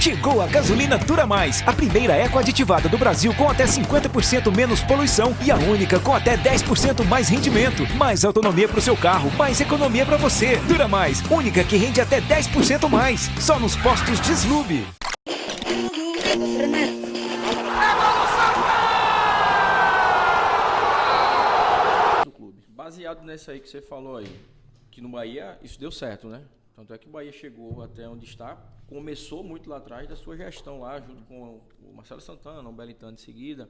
Chegou a gasolina Dura Mais, a primeira eco-aditivada do Brasil com até 50% menos poluição e a única com até 10% mais rendimento. Mais autonomia para o seu carro, mais economia para você. Dura Mais, única que rende até 10% mais. Só nos postos Deslube. Baseado nesse aí que você falou aí, que no Bahia isso deu certo, né? Tanto é que o Bahia chegou até onde está, começou muito lá atrás da sua gestão lá, junto com o Marcelo Santana, o Belintani de seguida.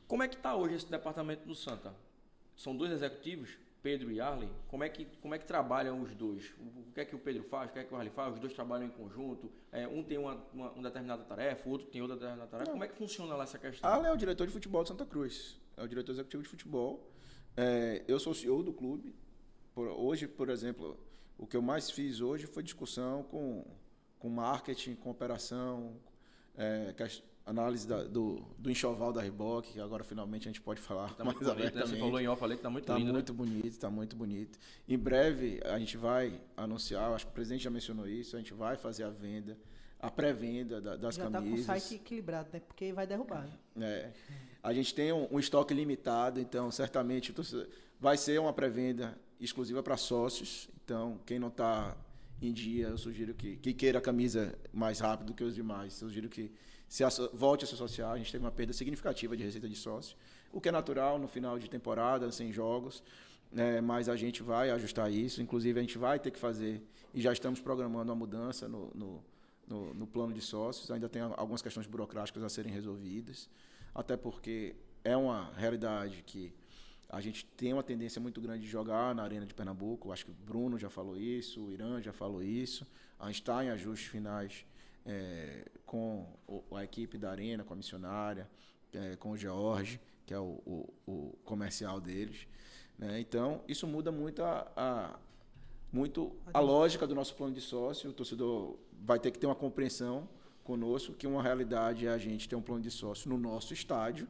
Como é que está hoje esse departamento do Santa? São dois executivos, Pedro e Arley. Como é que trabalham os dois? O que é que o Pedro faz, o que é que o Arley faz? Os dois trabalham em conjunto? Um tem uma determinada tarefa, o outro tem outra determinada tarefa. Como é que funciona lá essa questão? Arley é o diretor de futebol de Santa Cruz, é o diretor executivo de futebol. Eu sou o CEO do clube. Hoje, por exemplo, o que eu mais fiz hoje foi discussão com marketing, com operação, análise do enxoval da Reebok, que agora finalmente a gente pode falar tá mais abertamente. Você falou em off, falei que está muito lindo. Está muito bonito. Em breve a gente vai anunciar, acho que o presidente já mencionou isso, a gente vai fazer a venda, a pré-venda das já camisas. Já está com o site equilibrado, né? Porque vai derrubar. Né? A gente tem um estoque limitado, então certamente vai ser uma pré-venda exclusiva para sócios. Então, quem não está em dia, eu sugiro que queira a camisa mais rápido que os demais. Eu sugiro que volte a se associar. A gente teve uma perda significativa de receita de sócio, o que é natural no final de temporada, sem jogos, mas a gente vai ajustar isso. Inclusive, a gente vai ter que fazer, e já estamos programando uma mudança no plano de sócios. Ainda tem algumas questões burocráticas a serem resolvidas, até porque é uma realidade que a gente tem uma tendência muito grande de jogar na Arena de Pernambuco. Acho que o Bruno já falou isso, o Irã já falou isso. A gente está em ajustes finais com a equipe da Arena, com a missionária, com o George, que é o comercial deles. Né? Então, isso muda muito a lógica do nosso plano de sócio. O torcedor vai ter que ter uma compreensão conosco que uma realidade é a gente ter um plano de sócio no nosso estádio.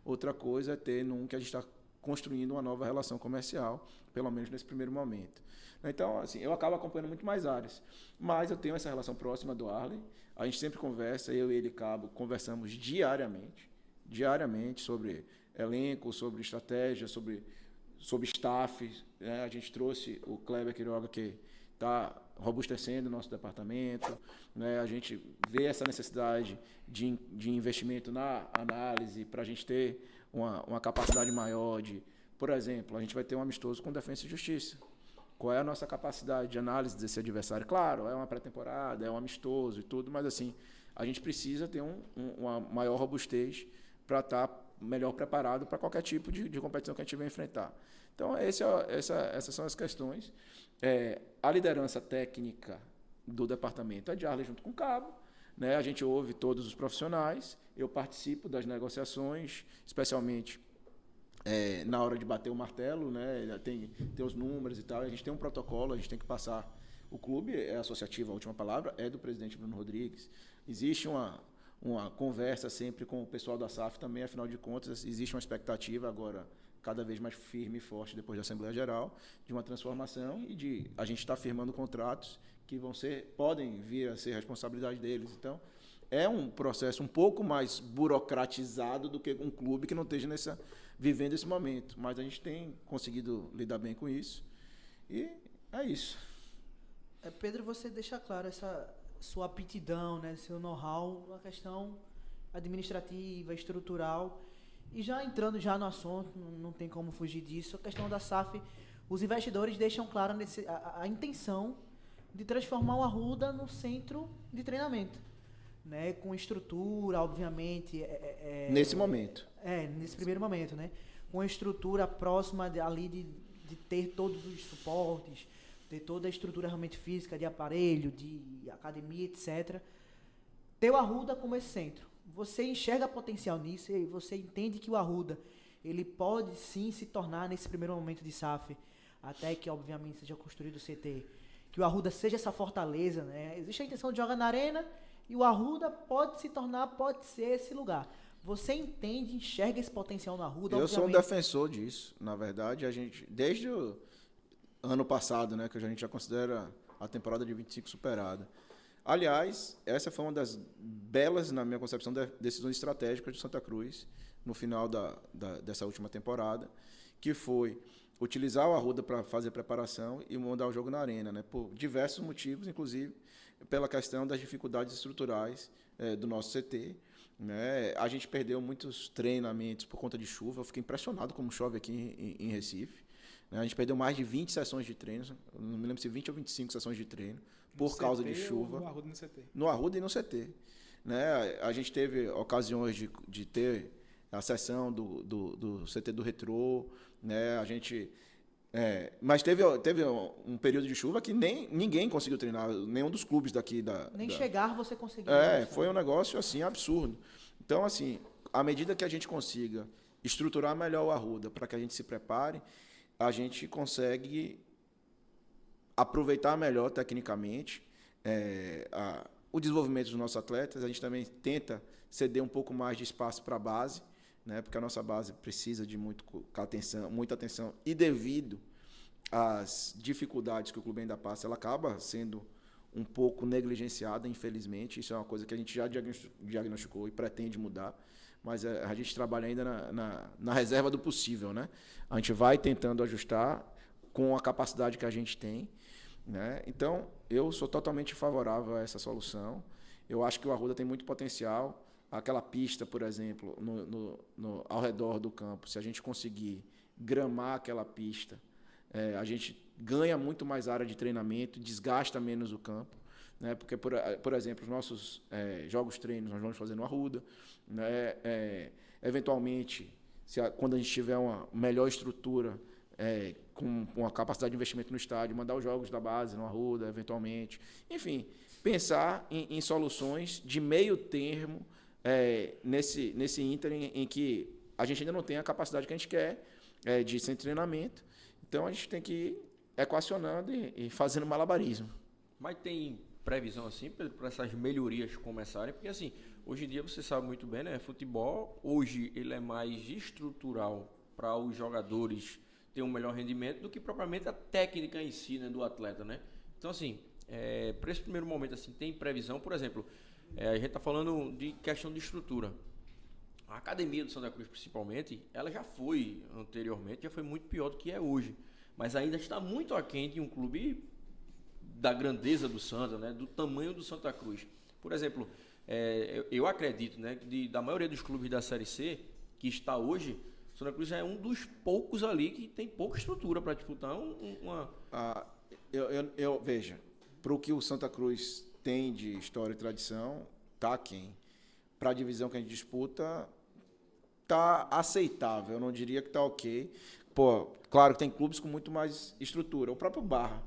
Outra coisa é ter num que a gente está construindo uma nova relação comercial, pelo menos nesse primeiro momento. Então, assim, eu acabo acompanhando muito mais áreas, mas eu tenho essa relação próxima do Arley. A gente sempre conversa, eu e ele, Cabo, conversamos diariamente sobre elenco, sobre estratégia, sobre staff. Né? A gente trouxe o Kleber Quiroga, que está robustecendo o nosso departamento. Né? A gente vê essa necessidade de investimento na análise para a gente ter uma capacidade maior por exemplo, a gente vai ter um amistoso com Defensa e Justiça. Qual é a nossa capacidade de análise desse adversário? Claro, é uma pré-temporada, é um amistoso e tudo, mas assim, a gente precisa ter uma maior robustez para estar melhor preparado para qualquer tipo de competição que a gente vai enfrentar. Então, essas são as questões. A liderança técnica do departamento é de Arley junto com o Cabo. Né? A gente ouve todos os profissionais, eu participo das negociações, especialmente na hora de bater o martelo, né? Tem os números e tal, a gente tem um protocolo, a gente tem que passar. O clube é associativo, a última palavra é do presidente Bruno Rodrigues. Existe uma conversa sempre com o pessoal da SAF também, afinal de contas, existe uma expectativa agora cada vez mais firme e forte depois da Assembleia Geral, de uma transformação e a gente está firmando contratos que podem vir a ser responsabilidade deles. Então, é um processo um pouco mais burocratizado do que um clube que não esteja vivendo esse momento. Mas a gente tem conseguido lidar bem com isso. E é isso. Pedro, você deixa claro essa sua aptidão, né, seu know-how, a questão administrativa, estrutural. E já entrando no assunto, não tem como fugir disso, a questão da SAF, os investidores deixam claro a intenção de transformar o Arruda no centro de treinamento, né? Com estrutura, obviamente. Nesse momento. Nesse primeiro momento, né? Com estrutura próxima ali de ter todos os suportes, ter toda a estrutura realmente física, de aparelho, de academia, etc. Ter o Arruda como esse centro. Você enxerga potencial nisso e você entende que o Arruda ele pode sim se tornar, nesse primeiro momento de SAF, até que obviamente seja construído o CT, que o Arruda seja essa fortaleza, né? Existe a intenção de jogar na arena e o Arruda pode ser esse lugar. Você entende, enxerga esse potencial no Arruda? Eu sou um defensor disso. Na verdade, a gente, desde o ano passado, né, que a gente já considera a temporada de 25 superada, Aliás, essa foi uma das belas, na minha concepção, decisões estratégicas de Santa Cruz no final dessa última temporada, que foi utilizar o Arruda para fazer preparação e mandar o jogo na arena, né? Por diversos motivos, inclusive pela questão das dificuldades estruturais do nosso CT. Né? A gente perdeu muitos treinamentos por conta de chuva. Eu fiquei impressionado como chove aqui em Recife. Né? A gente perdeu mais de 20 sessões de treino, não me lembro se 20 ou 25 sessões de treino, por causa de chuva. No Arruda e no CT? No Arruda e no CT. Né? A gente teve ocasiões de ter a sessão do CT do Retrô, né? A gente... mas teve um período de chuva que ninguém conseguiu treinar, nenhum dos clubes daqui Nem chegar você conseguiu. Foi um negócio assim absurdo. Então, assim, à medida que a gente consiga estruturar melhor o Arruda para que a gente se prepare, a gente consegue aproveitar melhor tecnicamente o desenvolvimento dos nossos atletas. A gente também tenta ceder um pouco mais de espaço para a base, né, porque a nossa base precisa de muita atenção, e devido às dificuldades que o clube ainda passa, ela acaba sendo um pouco negligenciada, infelizmente. Isso é uma coisa que a gente já diagnosticou e pretende mudar, mas a gente trabalha ainda na reserva do possível, né? A gente vai tentando ajustar com a capacidade que a gente tem, né? Então, eu sou totalmente favorável a essa solução. Eu acho que o Arruda tem muito potencial. Aquela pista, por exemplo, ao redor do campo, se a gente conseguir gramar aquela pista, a gente ganha muito mais área de treinamento, desgasta menos o campo, né? Porque, por exemplo, os nossos jogos treinos nós vamos fazer no Arruda, né? Eventualmente, quando a gente tiver uma melhor estrutura, com uma capacidade de investimento no estádio, mandar os jogos da base no Arruda, eventualmente. Enfim, pensar em soluções de meio termo, nesse ínterim em que a gente ainda não tem a capacidade que a gente quer de sem treinamento. Então, a gente tem que ir equacionando e fazendo malabarismo. Mas tem previsão assim para essas melhorias começarem? Porque assim, hoje em dia você sabe muito bem, né? Futebol, hoje ele é mais estrutural para os jogadores ter um melhor rendimento do que propriamente a técnica em si, né, do atleta, né? Então, assim, para esse primeiro momento, assim, tem previsão, por exemplo... a gente está falando de questão de estrutura. A academia do Santa Cruz, principalmente, ela já foi anteriormente, já foi muito pior do que é hoje. Mas ainda está muito aquém de um clube da grandeza do Santa, né? Do tamanho do Santa Cruz. Por exemplo, eu acredito, né, da maioria dos clubes da Série C que está hoje, o Santa Cruz é um dos poucos ali que tem pouca estrutura para disputar uma... Veja, para o que o Santa Cruz tem de história e tradição, tá aquém. Para a divisão que a gente disputa, tá aceitável. Eu não diria que tá ok. Pô, claro que tem clubes com muito mais estrutura. O próprio Barra.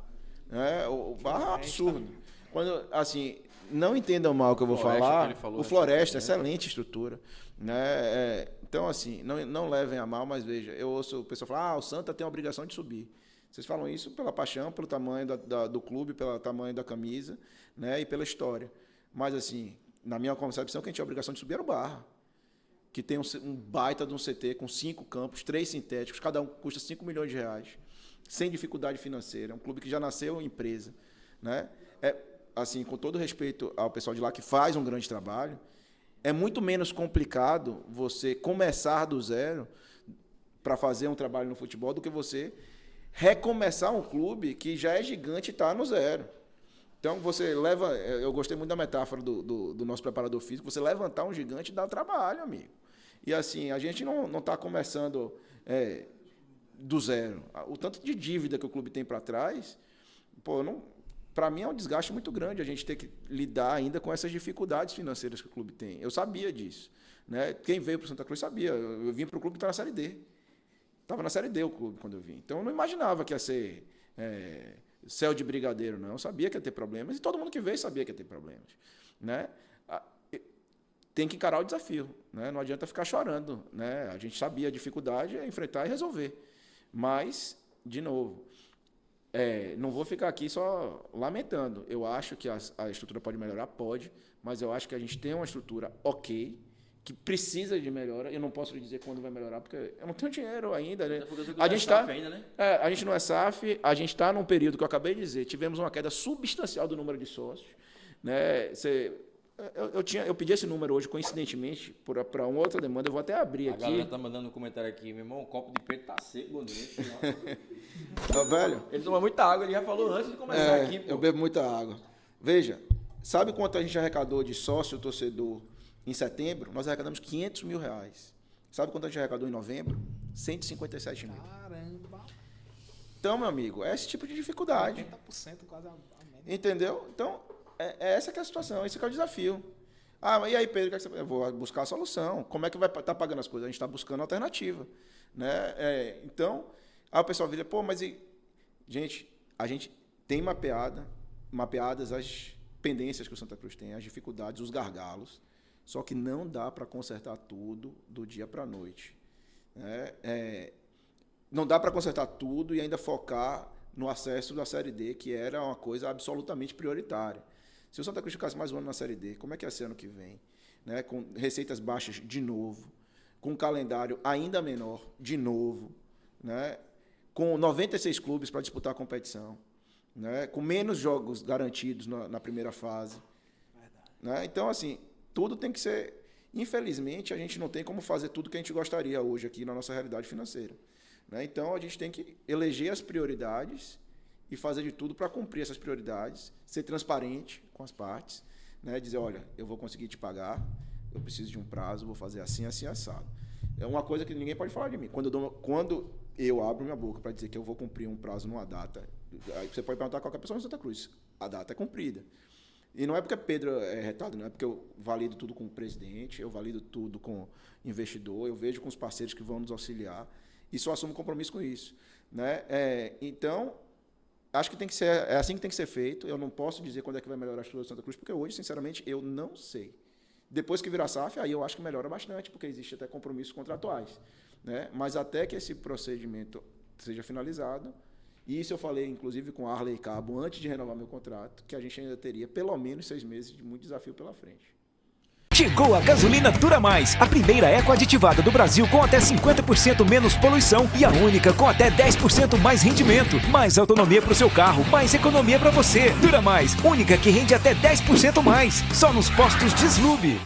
Né? O Barra é um absurdo. Quando, assim, não entendam mal o que eu vou falar. O Floresta, excelente estrutura. Né? Então, assim, não levem a mal, mas veja, eu ouço o pessoal falar, o Santa tem a obrigação de subir. Vocês falam isso pela paixão, pelo tamanho do clube, pelo tamanho da camisa, né, e pela história. Mas, assim, na minha concepção, quem tinha a obrigação de subir era o Barra, que tem um baita de um CT com 5 campos, 3 sintéticos, cada um custa 5 milhões de reais, sem dificuldade financeira. É um clube que já nasceu empresa. Né? Assim, com todo respeito ao pessoal de lá, que faz um grande trabalho, é muito menos complicado você começar do zero para fazer um trabalho no futebol do que você recomeçar um clube que já é gigante e está no zero. Então, você leva... Eu gostei muito da metáfora do nosso preparador físico. Você levantar um gigante dá trabalho, amigo. E, assim, a gente não está começando do zero. O tanto de dívida que o clube tem para trás, para mim é um desgaste muito grande a gente ter que lidar ainda com essas dificuldades financeiras que o clube tem. Eu sabia disso. Né? Quem veio para o Santa Cruz sabia. Eu vim para o clube que está na Série D. Estava na Série D o clube quando eu vim. Então, eu não imaginava que ia ser céu de brigadeiro, não. Eu sabia que ia ter problemas e todo mundo que veio sabia que ia ter problemas. Né? Tem que encarar o desafio. Né? Não adianta ficar chorando. Né? A gente sabia a dificuldade, é enfrentar e resolver. Mas, de novo, não vou ficar aqui só lamentando. Eu acho que a estrutura pode melhorar, pode, mas eu acho que a gente tem uma estrutura ok, que precisa de melhora. Eu não posso lhe dizer quando vai melhorar, porque eu não tenho dinheiro ainda. Né? A gente ainda, né? A gente não é SAF, a gente está num período que eu acabei de dizer, tivemos uma queda substancial do número de sócios. né? Eu pedi esse número hoje, coincidentemente, para uma outra demanda. Eu vou até abrir aqui. A galera tá mandando um comentário aqui, meu irmão, o copo de peito tá seco, bonito. Tá, velho? Ele toma muita água, ele já falou antes de começar aqui, pô. Eu bebo muita água. Veja, sabe quanto a gente arrecadou de sócio torcedor em setembro? Nós arrecadamos R$500 mil. Sabe quanto a gente arrecadou em novembro? 157 mil. Caramba. Então, meu amigo, é esse tipo de dificuldade. 80% quase a média. Entendeu? Então, essa que é a situação, esse que é o desafio. Ah, mas e aí, Pedro, o que é que você... Eu vou buscar a solução. Como é que vai estar pagando as coisas? A gente está buscando alternativa. Né? Então, aí o pessoal vira, pô, mas... Gente, a gente tem mapeadas as pendências que o Santa Cruz tem, as dificuldades, os gargalos, só que não dá para consertar tudo do dia para a noite. Né? Não dá para consertar tudo e ainda focar no acesso da Série D, que era uma coisa absolutamente prioritária. Se o Santa Cruz ficasse mais um ano na Série D, como é que ia ser ano que vem? Né? Com receitas baixas de novo, com um calendário ainda menor de novo, né? Com 96 clubes para disputar a competição, né? Com menos jogos garantidos na primeira fase. Né? Então, assim, tudo tem que ser... Infelizmente, a gente não tem como fazer tudo que a gente gostaria hoje aqui na nossa realidade financeira. Né? Então, a gente tem que eleger as prioridades e fazer de tudo para cumprir essas prioridades, ser transparente com as partes, né? Dizer, olha, eu vou conseguir te pagar, eu preciso de um prazo, vou fazer assim, assim, assado. É uma coisa que ninguém pode falar de mim. Quando eu abro minha boca para dizer que eu vou cumprir um prazo numa data, aí você pode perguntar a qualquer pessoa no Santa Cruz, a data é cumprida. E não é porque Pedro é retado, não é porque eu valido tudo com o presidente, eu valido tudo com o investidor, eu vejo com os parceiros que vão nos auxiliar, e só assumo compromisso com isso. Né? Então, acho que é assim que tem que ser feito. Eu não posso dizer quando é que vai melhorar a estrutura do Santa Cruz, porque hoje, sinceramente, eu não sei. Depois que virar SAF, aí eu acho que melhora bastante, porque existe até compromissos contratuais. Né? Mas até que esse procedimento seja finalizado, e isso eu falei, inclusive, com Arley Cabo, antes de renovar meu contrato, que a gente ainda teria pelo menos 6 meses de muito desafio pela frente. Chegou a gasolina Dura Mais, a primeira eco-aditivada do Brasil com até 50% menos poluição e a única com até 10% mais rendimento. Mais autonomia para o seu carro, mais economia para você. Dura Mais, única que rende até 10% mais. Só nos postos Deslube.